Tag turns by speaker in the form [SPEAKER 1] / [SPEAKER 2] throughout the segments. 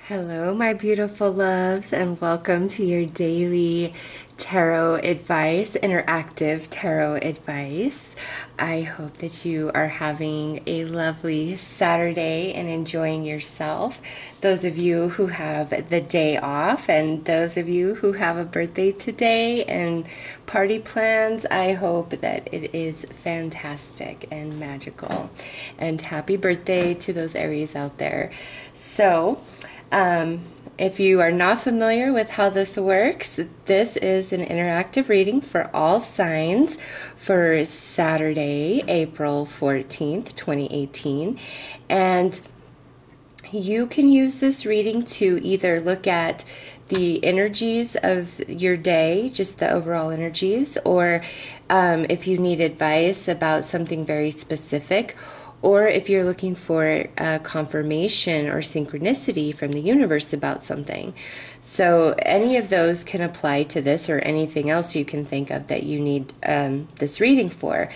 [SPEAKER 1] Hello, my beautiful loves, and welcome to your daily tarot advice, interactive tarot advice. I hope that you are having a lovely Saturday and enjoying yourself. Those of you who have the day off, and those of you who have a birthday today and party plans, I hope that it is fantastic and magical. And happy birthday to those Aries out there. So, if you are not familiar with how this works, this is an interactive reading for all signs for Saturday, April 14th, 2018. And you can use this reading to either look at the energies of your day, just the overall energies, or if you need advice about something very specific, or if you're looking for a confirmation or synchronicity from the universe about something. So any of those can apply to this, or anything else you can think of that you need this reading for.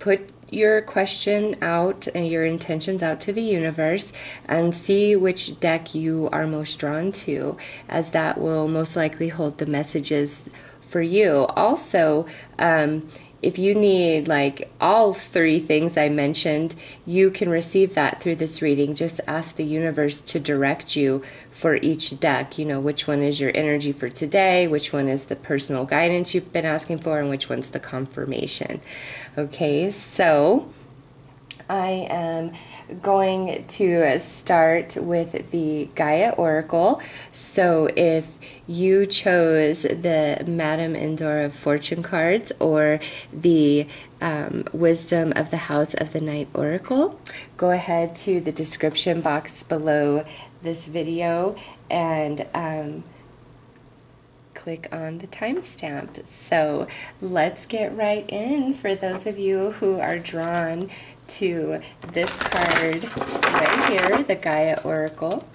[SPEAKER 1] Put your question out and your intentions out to the universe and see which deck you are most drawn to, as that will most likely hold the messages for you. Also, if you need like all three things I mentioned, you can receive that through this reading. Just ask the universe to direct you for each deck. You know, which one is your energy for today, which one is the personal guidance you've been asking for, and which one's the confirmation. Okay, so I am going to start with the Gaia Oracle. So if you chose the Madame Endora Fortune cards or the Wisdom of the House of the Night Oracle, go ahead to the description box below this video and click on the timestamp. So let's get right in for those of you who are drawn to this card right here, the Gaia Oracle,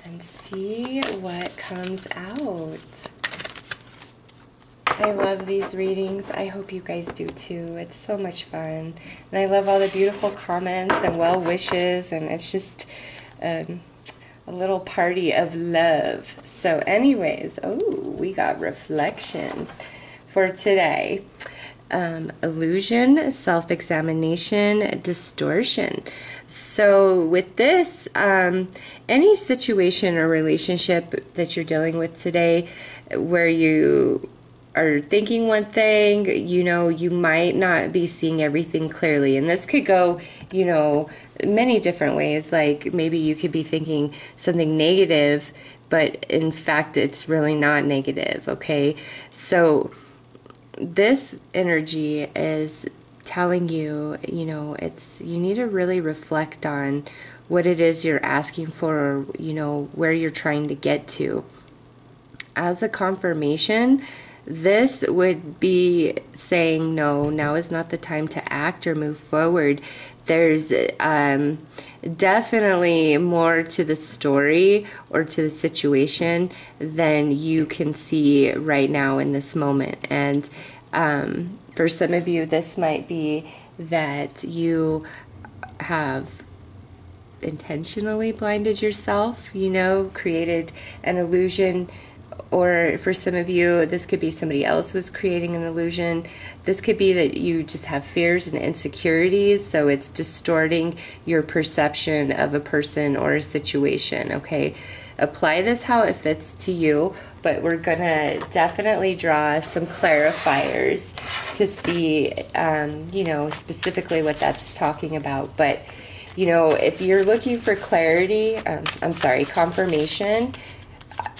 [SPEAKER 1] and see what comes out. I love these readings. I hope you guys do too. It's so much fun. And I love all the beautiful comments and well wishes, and it's just a little party of love. So anyways, oh, we got reflection for today. Illusion, self-examination, distortion. So with this, any situation or relationship that you're dealing with today where you are thinking one thing, you know, you might not be seeing everything clearly. And this could go, you know, many different ways. Like maybe you could be thinking something negative, but in fact, it's really not negative, okay? So this energy is telling you, you know, you need to really reflect on what it is you're asking for, or, you know, where you're trying to get to. As a confirmation, this would be saying, no, now is not the time to act or move forward. There's definitely more to the story or to the situation than you can see right now in this moment. And for some of you, this might be that you have intentionally blinded yourself, you know, created an illusion. Or for some of you, this could be somebody else was creating an illusion. This could be that you just have fears and insecurities, so it's distorting your perception of a person or a situation, okay? Apply this how it fits to you, but we're going to definitely draw some clarifiers to see, you know, specifically what that's talking about. But, you know, if you're looking for clarity, confirmation,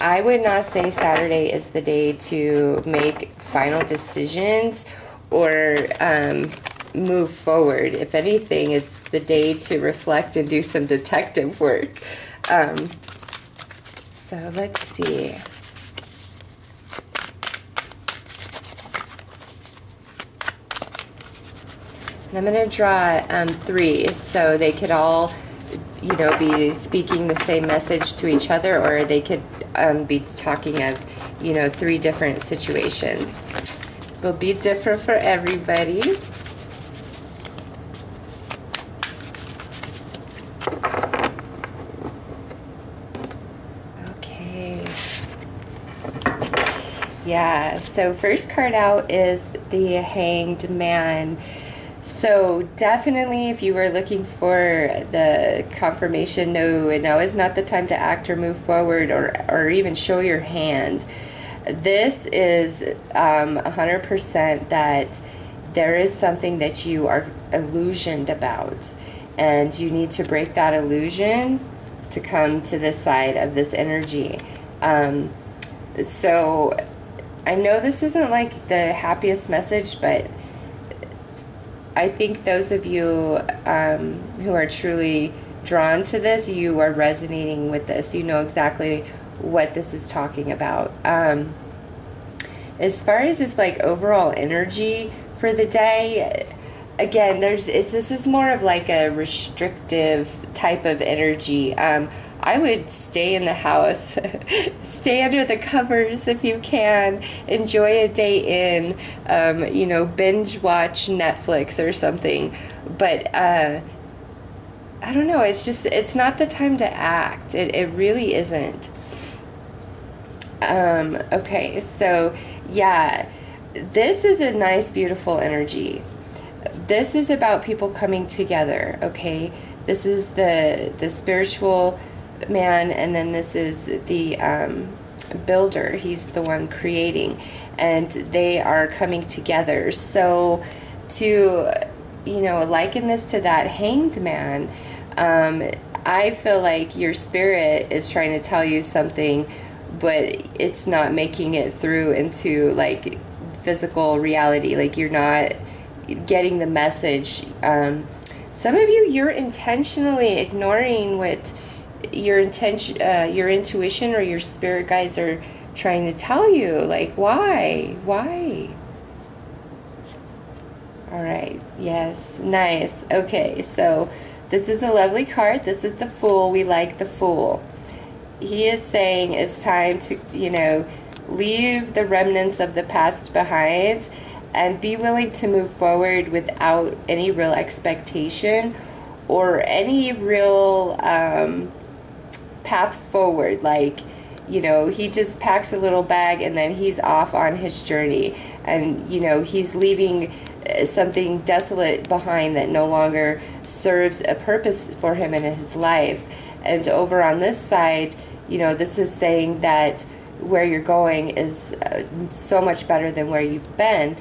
[SPEAKER 1] I would not say Saturday is the day to make final decisions or move forward. If anything, it's the day to reflect and do some detective work. So let's see. And I'm going to draw three, so they could all, you know, be speaking the same message to each other, or they could be talking of, you know, three different situations. Will be different for everybody. Yeah, so first card out is the Hanged Man. So definitely if you were looking for the confirmation, no, now is not the time to act or move forward or even show your hand. This is 100% that there is something that you are illusioned about, and you need to break that illusion to come to this side of this energy. So I know this isn't like the happiest message, but I think those of you who are truly drawn to this, you are resonating with this. You know exactly what this is talking about. As far as just like overall energy for the day, again, this is more of like a restrictive type of energy. I would stay in the house, stay under the covers if you can, enjoy a day in, binge watch Netflix or something. But I don't know, it's not the time to act. It really isn't. Okay, so yeah, this is a nice, beautiful energy. This is about people coming together, okay? This is the spiritual man, and then this is the builder. He's the one creating, and they are coming together. So to liken this to that Hanged Man, I feel like your spirit is trying to tell you something, but it's not making it through into like physical reality. Like you're not getting the message. Some of you're intentionally ignoring what your intuition or your spirit guides are trying to tell you. Like, why? All right. Yes. Nice. Okay. So this is a lovely card. This is the Fool. We like the Fool. He is saying it's time to, leave the remnants of the past behind and be willing to move forward without any real expectation or any real path forward. Like, he just packs a little bag and then he's off on his journey, and he's leaving something desolate behind that no longer serves a purpose for him in his life. And over on this side, this is saying that where you're going is so much better than where you've been.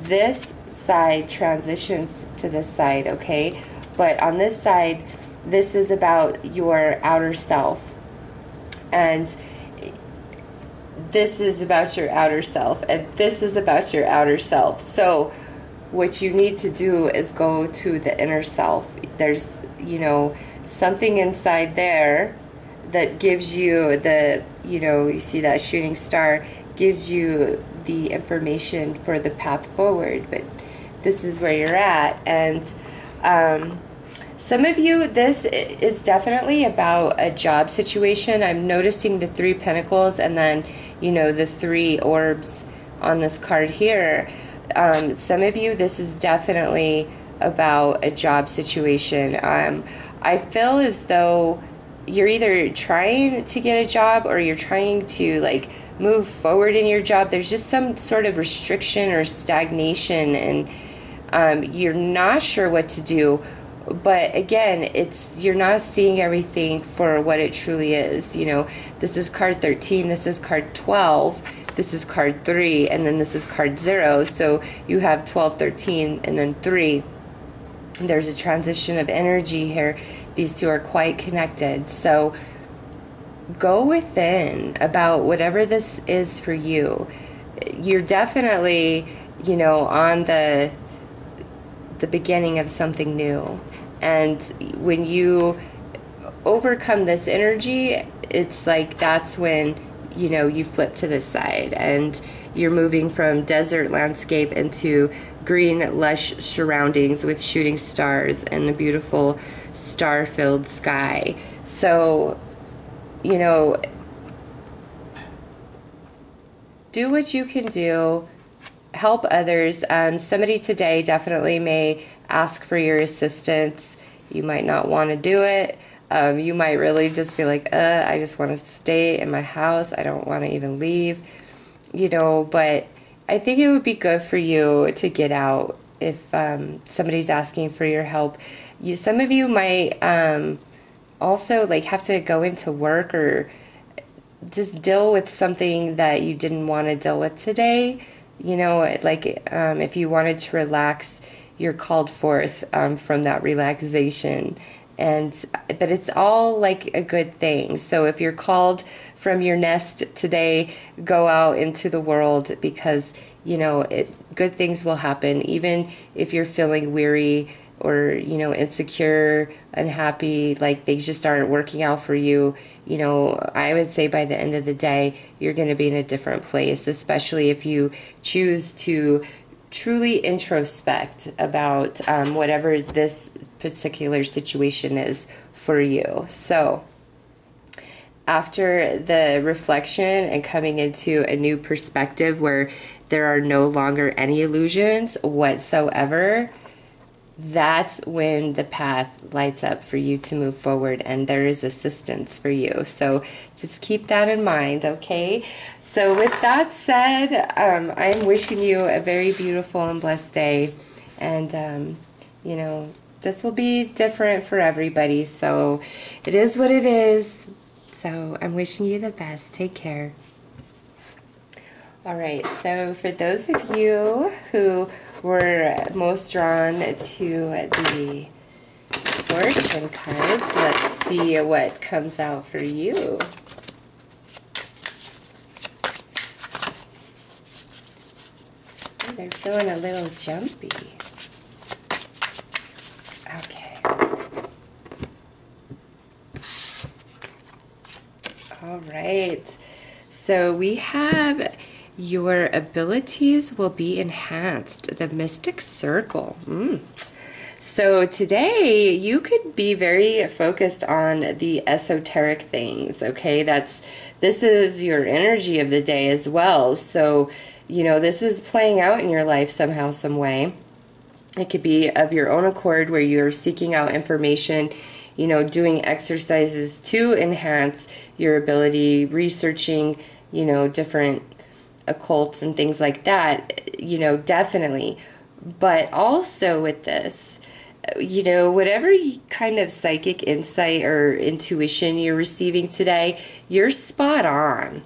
[SPEAKER 1] This side transitions to this side, okay? But on this side, this is about your outer self. And this is about your outer self. And this is about your outer self. So what you need to do is go to the inner self. There's, something inside there that gives you the, you see that shooting star, gives you the information for the path forward. But this is where you're at. And some of you, this is definitely about a job situation. I'm noticing the 3 pentacles and then, the 3 orbs on this card here. Some of you, this is definitely about a job situation. I feel as though you're either trying to get a job or you're trying to like move forward in your job. There's just some sort of restriction or stagnation, and you're not sure what to do. But again, you're not seeing everything for what it truly is. This is card 13, this is card 12, this is card 3, and then this is card 0. So you have 12, 13, and then 3. There's a transition of energy here. These two are quite connected. So go within about whatever this is for you. You're definitely, on the beginning of something new. And when you overcome this energy, it's like that's when, you flip to this side and you're moving from desert landscape into green, lush surroundings with shooting stars and a beautiful star-filled sky. So, do what you can do. Help others. Somebody today definitely may ask for your assistance. You might not want to do it. You might really just be like, I just want to stay in my house. I don't want to even leave. you know, but I think it would be good for you to get out if somebody's asking for your help. Some of you might also like have to go into work or just deal with something that you didn't want to deal with today. You know, like if you wanted to relax, you're called forth from that relaxation. But it's all like a good thing. So if you're called from your nest today, go out into the world, because you know good things will happen. Even if you're feeling weary or insecure, unhappy, like things just aren't working out for you, I would say by the end of the day you're going to be in a different place, especially if you choose to truly introspect about whatever this particular situation is for you. So after the reflection and coming into a new perspective where there are no longer any illusions whatsoever, that's when the path lights up for you to move forward, and there is assistance for you. So just keep that in mind, okay? So with that said, I'm wishing you a very beautiful and blessed day. And, this will be different for everybody. So it is what it is. So I'm wishing you the best. Take care. All right. So for those of you who were most drawn to the fortune cards, let's see what comes out for you. Oh, they're feeling a little jumpy. Okay. All right. So we have your abilities will be enhanced. The Mystic Circle. So today you could be very focused on the esoteric things, okay? This is your energy of the day as well. So, this is playing out in your life somehow, some way. It could be of your own accord where you're seeking out information, doing exercises to enhance your ability, researching, different occults and things like that, definitely. But also with this, whatever kind of psychic insight or intuition you're receiving today, you're spot on.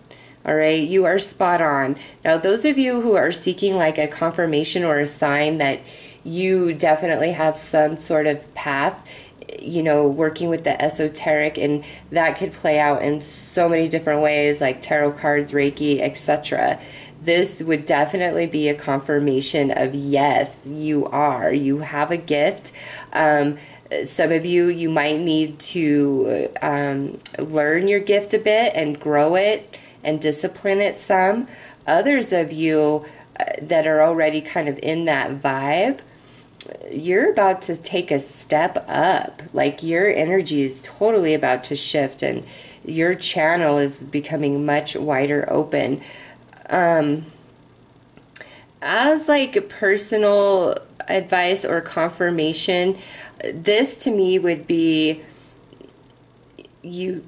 [SPEAKER 1] All right, you are spot on. Now, those of you who are seeking like a confirmation or a sign that you definitely have some sort of path, working with the esoteric, and that could play out in so many different ways, like tarot cards, Reiki, etc. This would definitely be a confirmation of yes, you have a gift. Some of you might need to learn your gift a bit and grow it and discipline it some. Others of you that are already kind of in that vibe, you're about to take a step up. Like your energy is totally about to shift and your channel is becoming much wider open. As like personal advice or confirmation, this to me would be you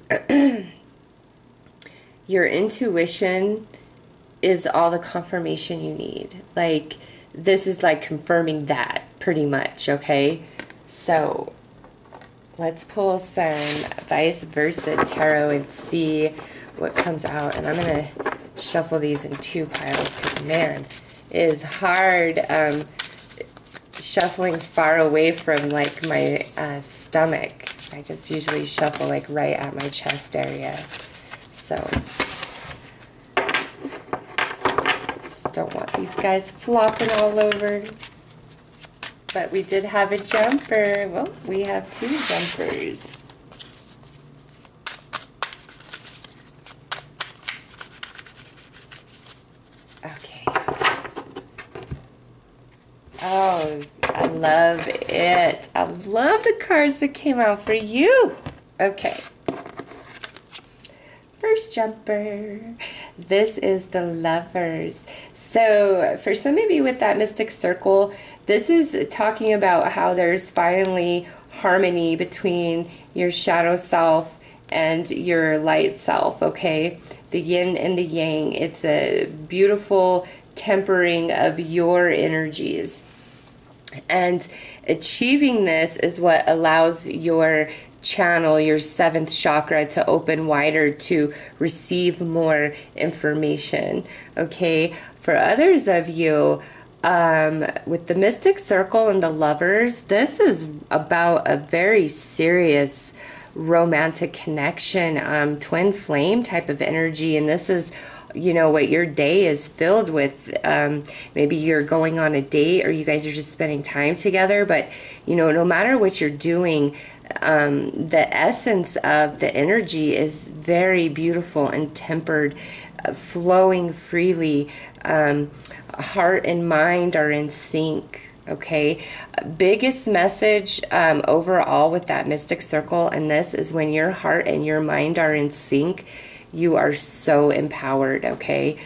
[SPEAKER 1] your intuition is all the confirmation you need. Like this is like confirming that pretty much, okay? So let's pull some vice versa tarot and see what comes out. And I'm going to shuffle these in two piles because, man, it is hard shuffling far away from like my stomach. I just usually shuffle like right at my chest area. So just don't want these guys flopping all over. But we did have a jumper. Well, we have two jumpers. Okay. Oh, I love it. I love the cards that came out for you. Okay. First jumper. This is the Lovers. So for some of you with that Mystic Circle, this is talking about how there's finally harmony between your shadow self and your light self, okay? the yin and the yang. It's a beautiful tempering of your energies. And achieving this is what allows your channel, your seventh chakra, to open wider to receive more information. Okay, for others of you, with the mystic circle and the lovers, this is about a very serious romantic connection, twin flame type of energy. And this is, you know, what your day is filled with. Maybe you're going on a date, or you guys are just spending time together. But, you know, no matter what you're doing, the essence of the energy is very beautiful and tempered, flowing freely. Heart and mind are in sync. Okay, biggest message overall with that mystic circle and this is when your heart and your mind are in sync, you are so empowered. Okay,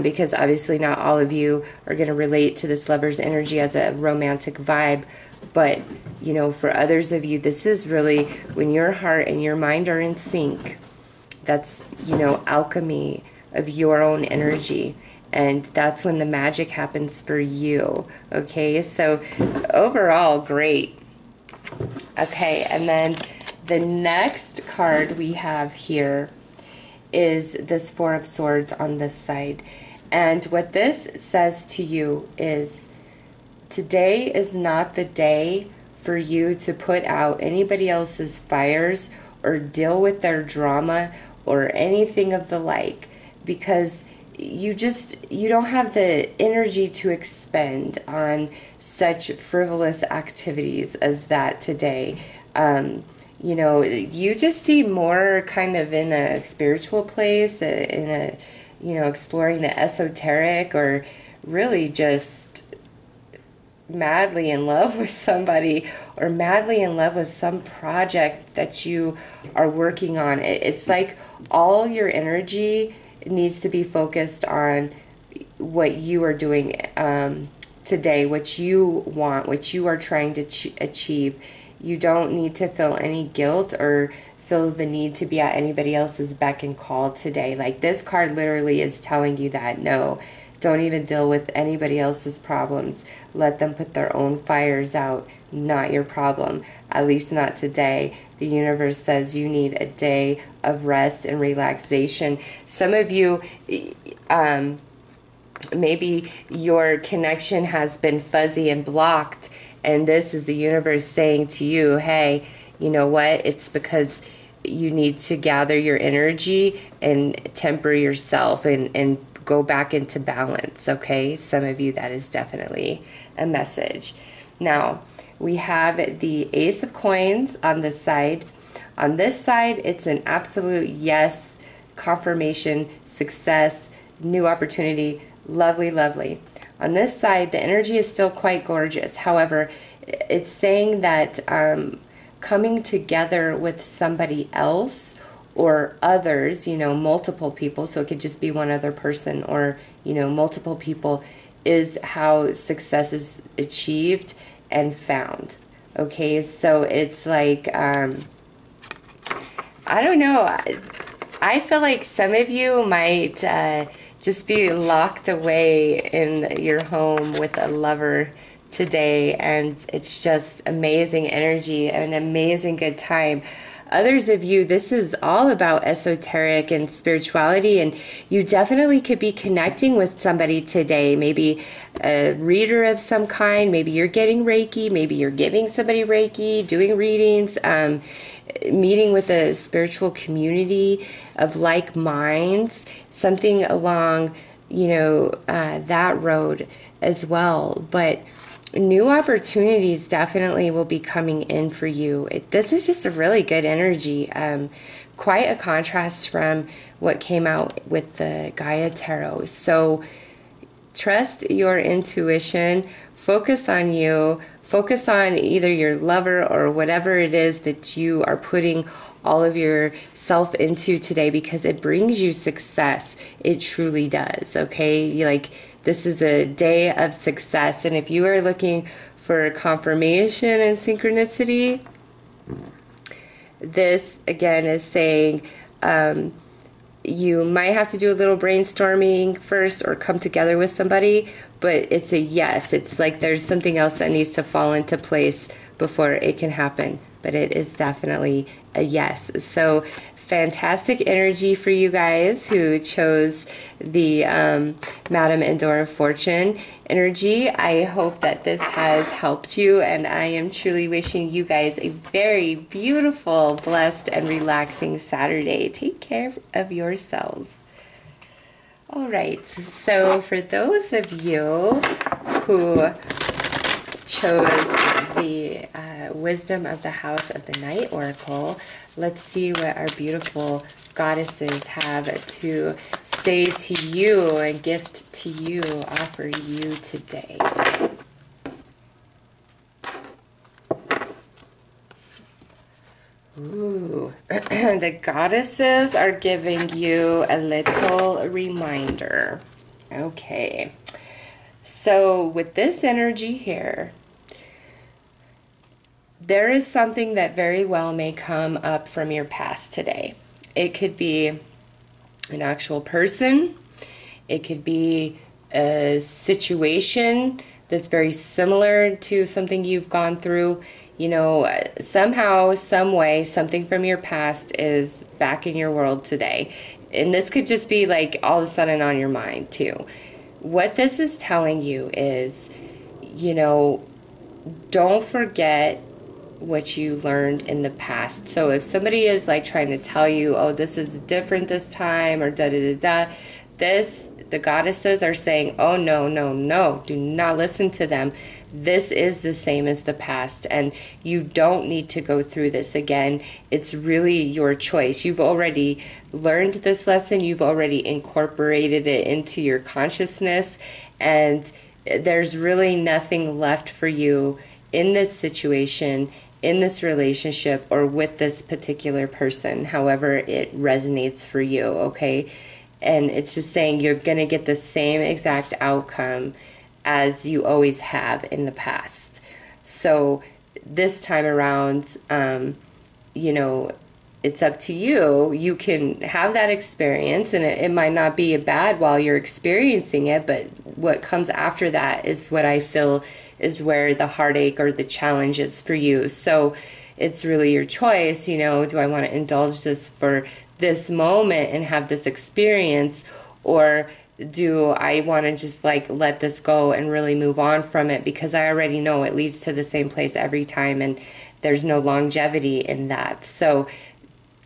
[SPEAKER 1] because obviously not all of you are going to relate to this lover's energy as a romantic vibe, but you know, for others of you, this is really when your heart and your mind are in sync. That's, you know, alchemy of your own energy. And that's when the magic happens for you. Okay, so overall, great. Okay, and then the next card we have here is this Four of Swords on this side. And what this says to you is, today is not the day for you to put out anybody else's fires or deal with their drama or anything of the like, because you don't have the energy to expend on such frivolous activities as that today. You know, you just seem more kind of in a spiritual place, in a, you know, exploring the esoteric, or really just madly in love with somebody, or madly in love with some project that you are working on. It's like all your energy needs to be focused on what you are doing today, what you want, what you are trying to achieve. You don't need to feel any guilt or feel the need to be at anybody else's beck and call today. Like, this card literally is telling you that, no, don't even deal with anybody else's problems. Let them put their own fires out, not your problem. At least not today. The universe says you need a day of rest and relaxation. Some of you, maybe your connection has been fuzzy and blocked, and this is the universe saying to you, hey, you know what? It's because you need to gather your energy and temper yourself and go back into balance. Okay, some of you, that is definitely a message. Now we have the Ace of Coins on this side. On this side, it's an absolute yes, confirmation, success, new opportunity, lovely, lovely. On this side, the energy is still quite gorgeous. However, it's saying that coming together with somebody else or others, you know, multiple people, so it could just be one other person, or, you know, multiple people, is how success is achieved and found. Okay, so it's like, I don't know, I feel like some of you might just be locked away in your home with a lover today, and it's just amazing energy, an amazing good time. Others of you, this is all about esoteric and spirituality, and you definitely could be connecting with somebody today, maybe a reader of some kind, maybe you're getting Reiki, maybe you're giving somebody Reiki, doing readings, meeting with a spiritual community of like minds, something along, you know, that road as well. But new opportunities definitely will be coming in for you. This is just a really good energy. Quite a contrast from what came out with the Gaia Tarot. So trust your intuition. Focus on you. Focus on either your lover or whatever it is that you are putting all of yourself into today, because it brings you success. It truly does. Okay, like, this is a day of success. And if you are looking for confirmation and synchronicity, this again is saying you might have to do a little brainstorming first or come together with somebody, but it's a yes. It's like there's something else that needs to fall into place before it can happen, but it is definitely a yes. So fantastic energy for you guys who chose the Madame Endora Fortune energy. I hope that this has helped you, and I am truly wishing you guys a very beautiful, blessed, and relaxing Saturday. Take care of yourselves. All right, so for those of you who chose the Wisdom of the House of the Night Oracle, let's see what our beautiful goddesses have to say to you and gift to you, offer you today. Ooh, the goddesses are giving you a little reminder. Okay, so with this energy here, there is something that very well may come up from your past today. It could be an actual person. It could be a situation that's very similar to something you've gone through. You know, somehow, some way, something from your past is back in your world today. And this could just be like all of a sudden on your mind too. What this is telling you is, you know, don't forget what you learned in the past. So if somebody is like trying to tell you, oh, this is different this time, or da da da da, the goddesses are saying, oh, no, no, no, do not listen to them. This is the same as the past, and you don't need to go through this again. It's really your choice. You've already learned this lesson. You've already incorporated it into your consciousness, and there's really nothing left for you in this situation, in this relationship, or with this particular person, however it resonates for you, okay? And it's just saying you're going to get the same exact outcome as you always have in the past. So this time around, you know, it's up to you. You can have that experience, and it might not be bad while you're experiencing it, but what comes after that is what I feel is where the heartache or the challenge is for you. So it's really your choice. You know, do I want to indulge this for this moment and have this experience, or do I want to just like let this go and really move on from it, because I already know it leads to the same place every time and there's no longevity in that. So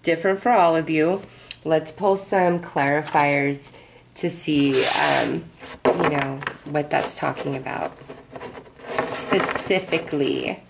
[SPEAKER 1] different for all of you. Let's pull some clarifiers to see you know, what that's talking about specifically.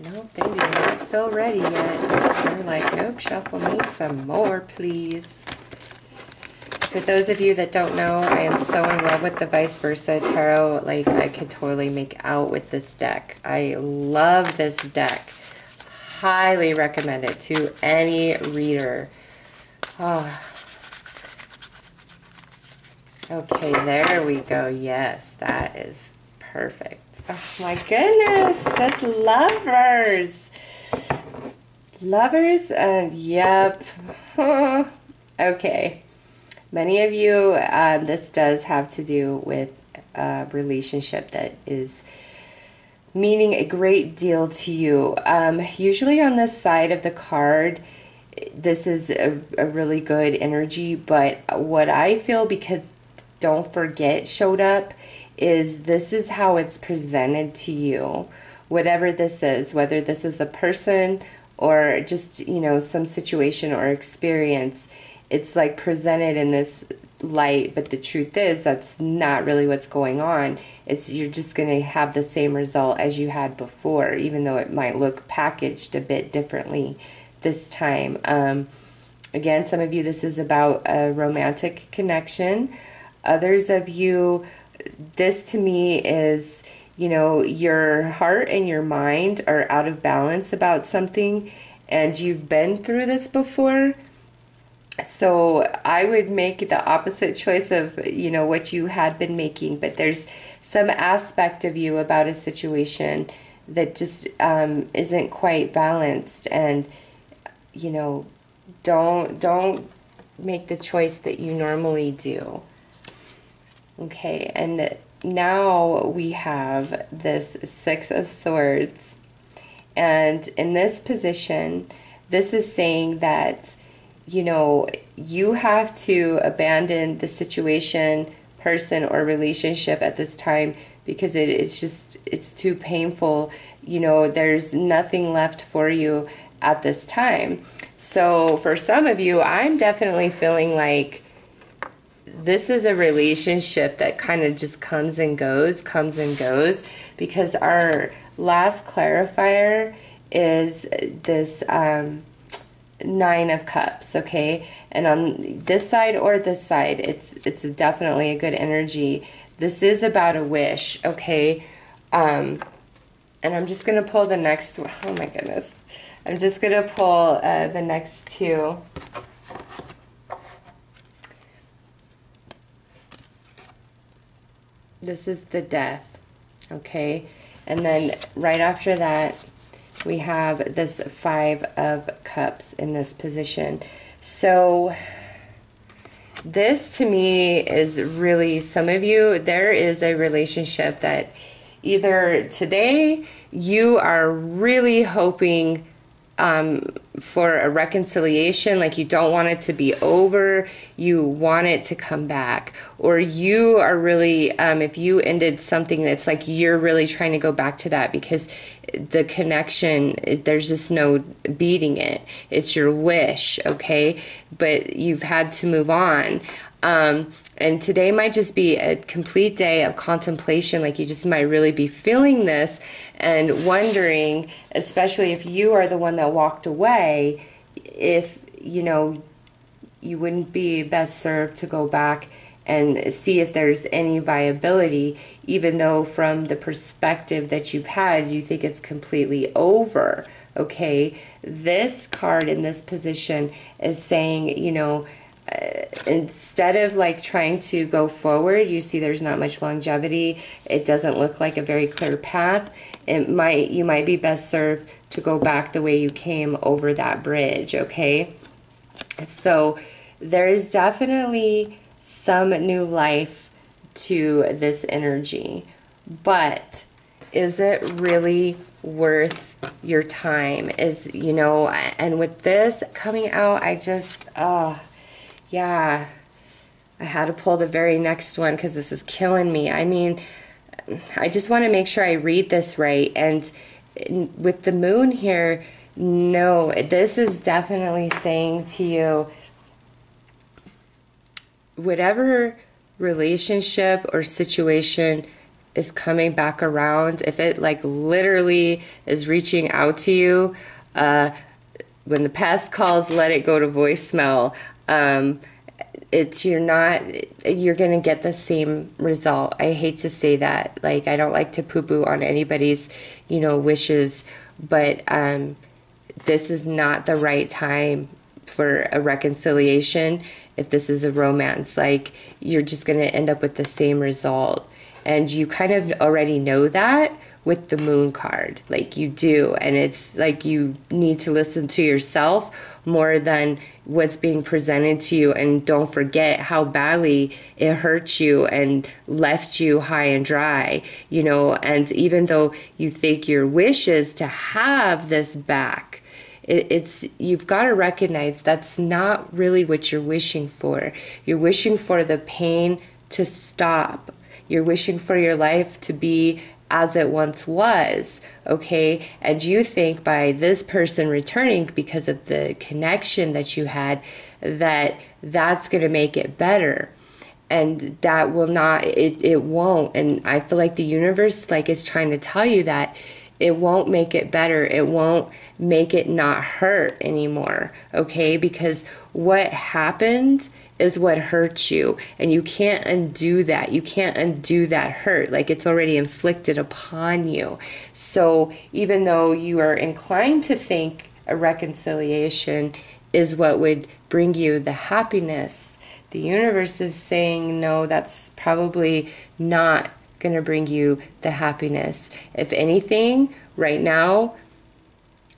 [SPEAKER 1] Nope, they do not feel ready yet. They're like, nope, shuffle me some more, please. For those of you that don't know, I am so in love with the Vice Versa Tarot. Like, I could totally make out with this deck. I love this deck. Highly recommend it to any reader. Oh. Okay, there we go. Yes, that is perfect. Oh my goodness, that's lovers. Lovers, and yep. Okay. Many of you, this does have to do with a relationship that is meaning a great deal to you. Usually on this side of the card, this is a really good energy, but what I feel, because Don't Forget showed up, is this is how it's presented to you. Whatever this is, whether this is a person or just, you know, some situation or experience, it's like presented in this light, but the truth is that's not really what's going on. It's, you're just going to have the same result as you had before, even though it might look packaged a bit differently this time. Again, some of you, this is about a romantic connection. Others of you, this to me is you know, your heart and your mind are out of balance about something, and you've been through this before. So I would make the opposite choice of, you know, what you had been making, but there's some aspect of you about a situation that just isn't quite balanced, and you know, don't make the choice that you normally do. Okay, and now we have this Six of Swords, and in this position, this is saying that, you know, you have to abandon the situation, person, or relationship at this time because it's too painful. You know, there's nothing left for you at this time. So for some of you, I'm definitely feeling like this is a relationship that kind of just comes and goes, because our last clarifier is this Nine of Cups, okay? And on this side or this side, it's definitely a good energy. This is about a wish, okay? And I'm just going to pull the next one. Oh my goodness. I'm just going to pull the next two. This is the Death, okay? And then right after that, we have this Five of Cups in this position. So this to me is really, some of you, there is a relationship that either today you are really hoping for a reconciliation, like you don't want it to be over, you want it to come back, or you are really, if you ended something that's like you're really trying to go back to that because the connection, there's just no beating it. It's your wish, okay? But you've had to move on. And today might just be a complete day of contemplation, like you just might really be feeling this and wondering, especially if you are the one that walked away, if, you know, you wouldn't be best served to go back and see if there's any viability, even though from the perspective that you've had, you think it's completely over, okay? This card in this position is saying, you know, instead of like trying to go forward, you see there's not much longevity. It doesn't look like a very clear path. You might be best served to go back the way you came over that bridge, okay? So there is definitely some new life to this energy, but is it really worth your time? Is, you know, and with this coming out, I just, yeah, I had to pull the very next one because this is killing me. I mean, I just want to make sure I read this right. And with the moon here, no, this is definitely saying to you, whatever relationship or situation is coming back around, if it like literally is reaching out to you, when the past calls, let it go to voicemail. You're gonna get the same result. I hate to say that, like I don't like to poo-poo on anybody's, you know, wishes, but this is not the right time for a reconciliation. If this is a romance, like you're just gonna end up with the same result, and you kind of already know that with the moon card, like you do, and it's like you need to listen to yourself more than what's being presented to you, and don't forget how badly it hurt you and left you high and dry, you know. And even though you think your wish is to have this back, it's you've got to recognize that's not really what you're wishing for. You're wishing for the pain to stop. You're wishing for your life to be as it once was, okay? And you think by this person returning because of the connection that you had, that that's going to make it better. And that will not, it won't. And I feel like the universe like is trying to tell you that it won't make it better. It won't make it not hurt anymore, okay? Because what happened is what hurts you. And you can't undo that. You can't undo that hurt. Like, it's already inflicted upon you. So even though you are inclined to think a reconciliation is what would bring you the happiness, the universe is saying, no, that's probably not going to bring you the happiness. If anything, right now,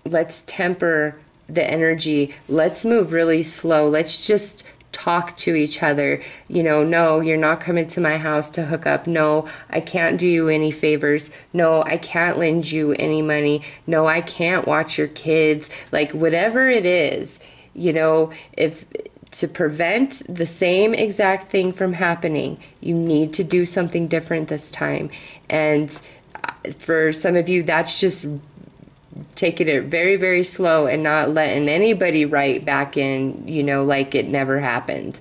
[SPEAKER 1] let's temper the energy. Let's move really slow. Let's just talk to each other. No, you're not coming to my house to hook up. No, I can't do you any favors. No, I can't lend you any money. No, I can't watch your kids. Like, whatever it is, if to prevent the same exact thing from happening, you need to do something different this time. And for some of you, that's just taking it very, very slow and not letting anybody write back in, like it never happened.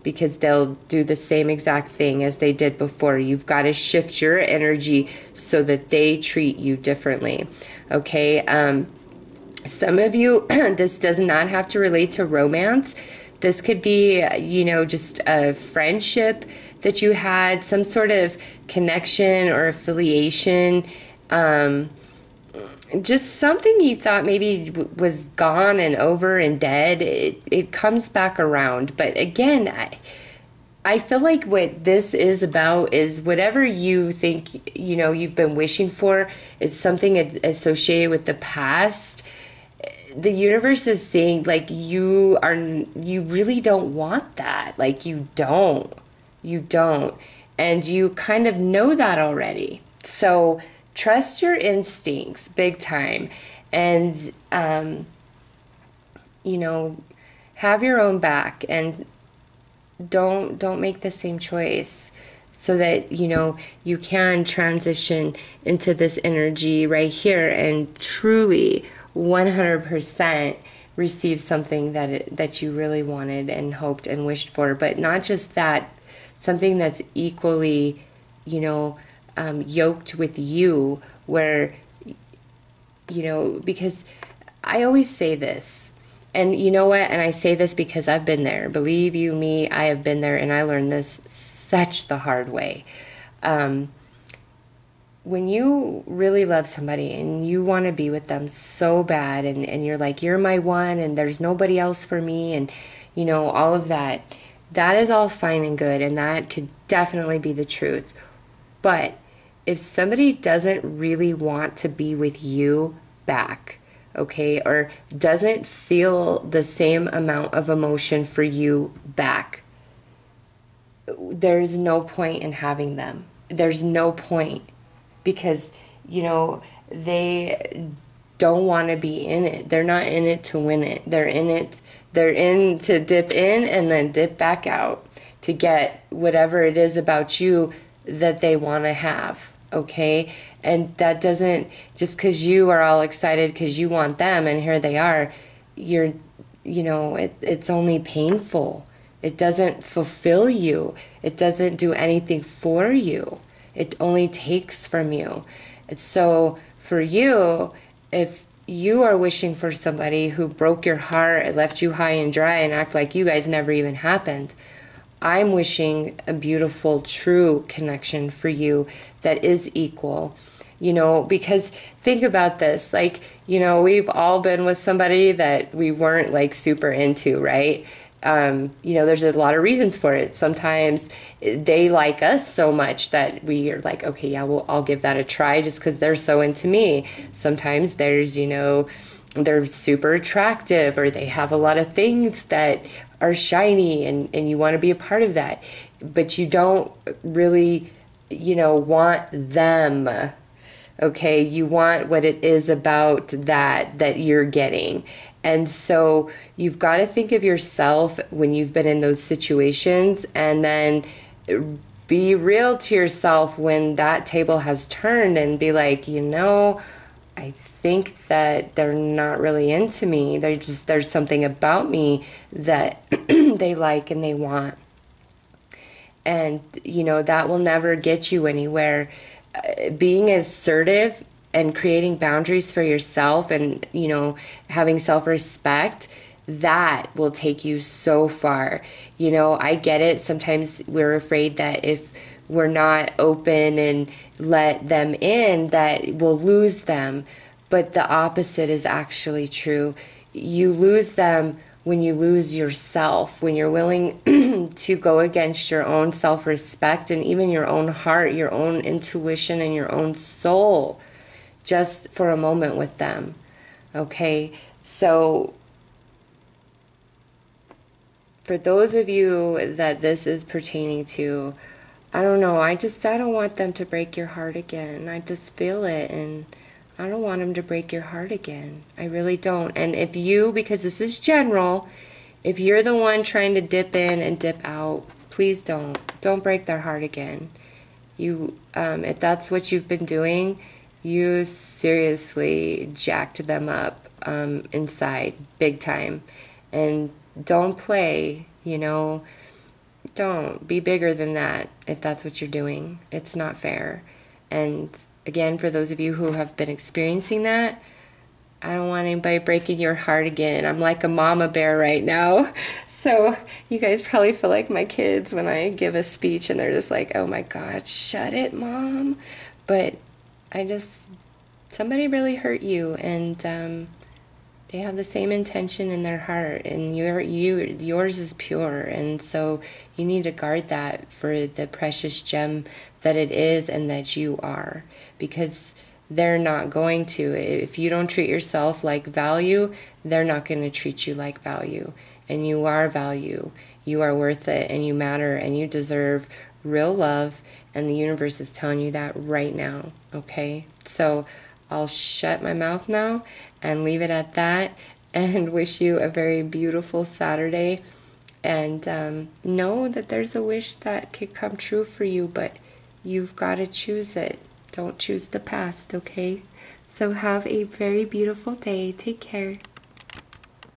[SPEAKER 1] Because they'll do the same exact thing as they did before. You've got to shift your energy so that they treat you differently. Okay? Some of you, this does not have to relate to romance. This could be, just a friendship that you had, some sort of connection or affiliation, just something you thought maybe was gone and over and dead. It comes back around. But again, I feel like what this is about is whatever you think, you've been wishing for, it's something associated with the past. The universe is saying, like, you really don't want that. Like, you don't. And you kind of know that already. So trust your instincts big time. And, have your own back, and don't make the same choice, so that, you can transition into this energy right here and truly 100% receive something that you really wanted and hoped and wished for. But not just that, something that's equally, yoked with you, where, because I always say this, and you know what, and I say this because I've been there. Believe you me, I have been there, and I learned this such the hard way. When you really love somebody and you want to be with them so bad, and you're like, you're my one and there's nobody else for me, and all of that, that is all fine and good, and that could definitely be the truth. But if somebody doesn't really want to be with you back, okay, or doesn't feel the same amount of emotion for you back, there's no point in having them. There's no point. Because, they don't want to be in it. They're not in it to win it. They're in to dip in and then dip back out to get whatever it is about you that they want to have, okay? And that doesn't, just because you are all excited because you want them and here they are, it's only painful. It doesn't fulfill you. It doesn't do anything for you. It only takes from you. So for you, if you are wishing for somebody who broke your heart, left you high and dry, and act like you guys never even happened, I'm wishing a beautiful, true connection for you that is equal. Because think about this, like, we've all been with somebody that we weren't like super into, right? There's a lot of reasons for it. Sometimes they like us so much that we are like, okay, yeah, well, I'll give that a try just because they're so into me. Sometimes there's, they're super attractive, or they have a lot of things that are shiny, and you want to be a part of that. But you don't really, want them. Okay, you want what it is about that you're getting. And so you've got to think of yourself when you've been in those situations, and then be real to yourself when that table has turned, and be like, I think that they're not really into me. There's something about me that they like and they want. And, that will never get you anywhere. Being assertive and creating boundaries for yourself, and having self-respect, that will take you so far. You know, I get it. Sometimes we're afraid that if we're not open and let them in, that we'll lose them. But the opposite is actually true. You lose them when you lose yourself, when you're willing to go against your own self-respect and even your own heart, your own intuition, and your own soul, just for a moment with them. Okay? So for those of you that this is pertaining to, I don't know, I don't want them to break your heart again. I just feel it, and I don't want them to break your heart again. I really don't. And if you, because this is general, if you're the one trying to dip in and dip out, please don't. Don't break their heart again. You, if that's what you've been doing, you seriously jacked them up inside, big time. And don't play, you know. Don't. Be bigger than that if that's what you're doing. It's not fair. And again, for those of you who have been experiencing that, I don't want anybody breaking your heart again. I'm like a mama bear right now. So you guys probably feel like my kids when I give a speech and they're just like, oh my God, shut it, Mom. But somebody really hurt you, and they have the same intention in their heart, and yours is pure, and so you need to guard that for the precious gem that it is and that you are, because they're not going to. If you don't treat yourself like value, they're not going to treat you like value, and you are value. You are worth it, and you matter, and you deserve real love, and the universe is telling you that right now, okay? So I'll shut my mouth now and leave it at that, and wish you a very beautiful Saturday, and know that there's a wish that could come true for you, but you've got to choose it. Don't choose the past, okay? So have a very beautiful day. Take care.